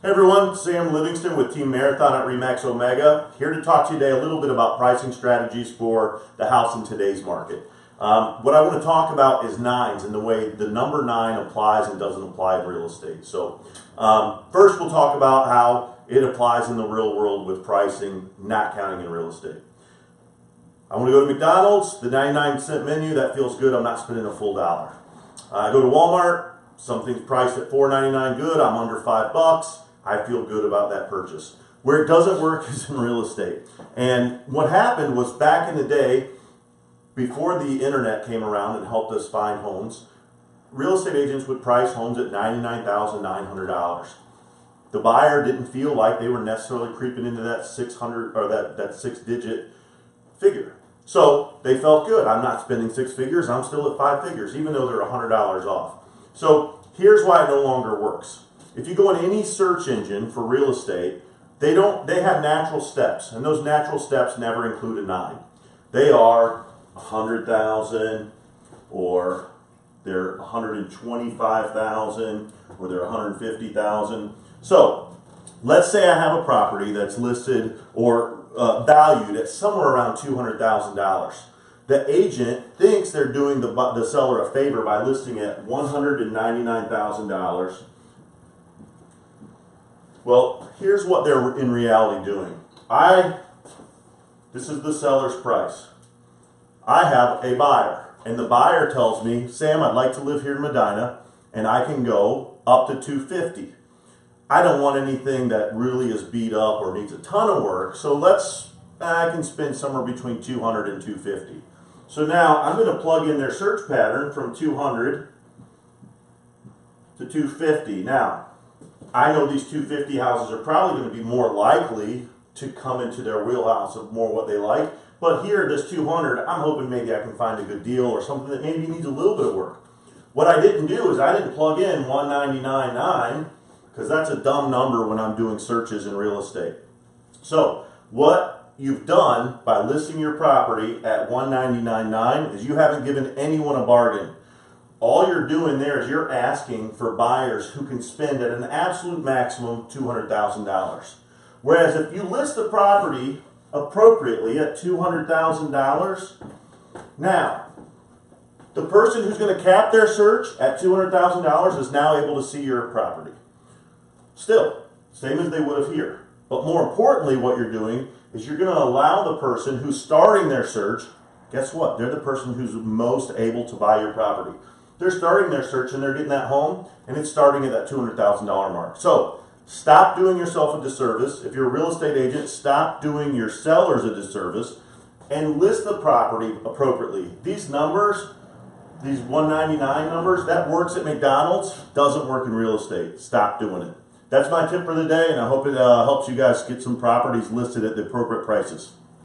Hey everyone, Sam Livingston with Team Marathon at RE/MAX Omega, here to talk to you today a little bit about pricing strategies for the house in today's market. What I want to talk about is nines and the way the number 9 applies and doesn't apply in real estate. So first we'll talk about how it applies in the real world with pricing, not counting in real estate. I want to go to McDonald's, the 99-cent menu, that feels good, I'm not spending a full dollar. I go to Walmart, something's priced at $4.99 good, I'm under $5. I feel good about that purchase. Where it doesn't work is in real estate. And what happened was back in the day, before the internet came around and helped us find homes, real estate agents would price homes at $99,900. The buyer didn't feel like they were necessarily creeping into that 600 or that 6-digit figure. So they felt good. I'm not spending 6 figures. I'm still at 5 figures, even though they're $100 off. So here's why it no longer works. If you go in any search engine for real estate, they have natural steps, and those natural steps never include a 9. They are 100,000, or they're 125,000, or they're 150,000. So let's say I have a property that's listed or valued at somewhere around $200,000. The agent thinks they're doing the seller a favor by listing at $199,000. Well, here's what they're in reality doing. This is the seller's price. I have a buyer, and the buyer tells me, Sam, I'd like to live here in Medina, and I can go up to $250,000. I don't want anything that really is beat up or needs a ton of work, so I can spend somewhere between $200,000 and $250,000. So now I'm going to plug in their search pattern from 200 to 250. Now, I know these 250 houses are probably going to be more likely to come into their wheelhouse of more what they like. But here, this 200, I'm hoping maybe I can find a good deal or something that maybe needs a little bit of work. What I didn't do is I didn't plug in 199.9 because that's a dumb number when I'm doing searches in real estate. So what you've done by listing your property at 199.9 is you haven't given anyone a bargain. All you're doing there is you're asking for buyers who can spend at an absolute maximum $200,000. Whereas if you list the property appropriately at $200,000, now the person who's going to cap their search at $200,000 is now able to see your property. Still, same as they would have here. But more importantly, what you're doing is you're going to allow the person who's starting their search, guess what? They're the person who's most able to buy your property. They're starting their search and they're getting that home, and it's starting at that $200,000 mark. So stop doing yourself a disservice. If you're a real estate agent, stop doing your sellers a disservice and list the property appropriately. These numbers, these 199 numbers, that works at McDonald's, doesn't work in real estate. Stop doing it. That's my tip for the day, and I hope it helps you guys get some properties listed at the appropriate prices.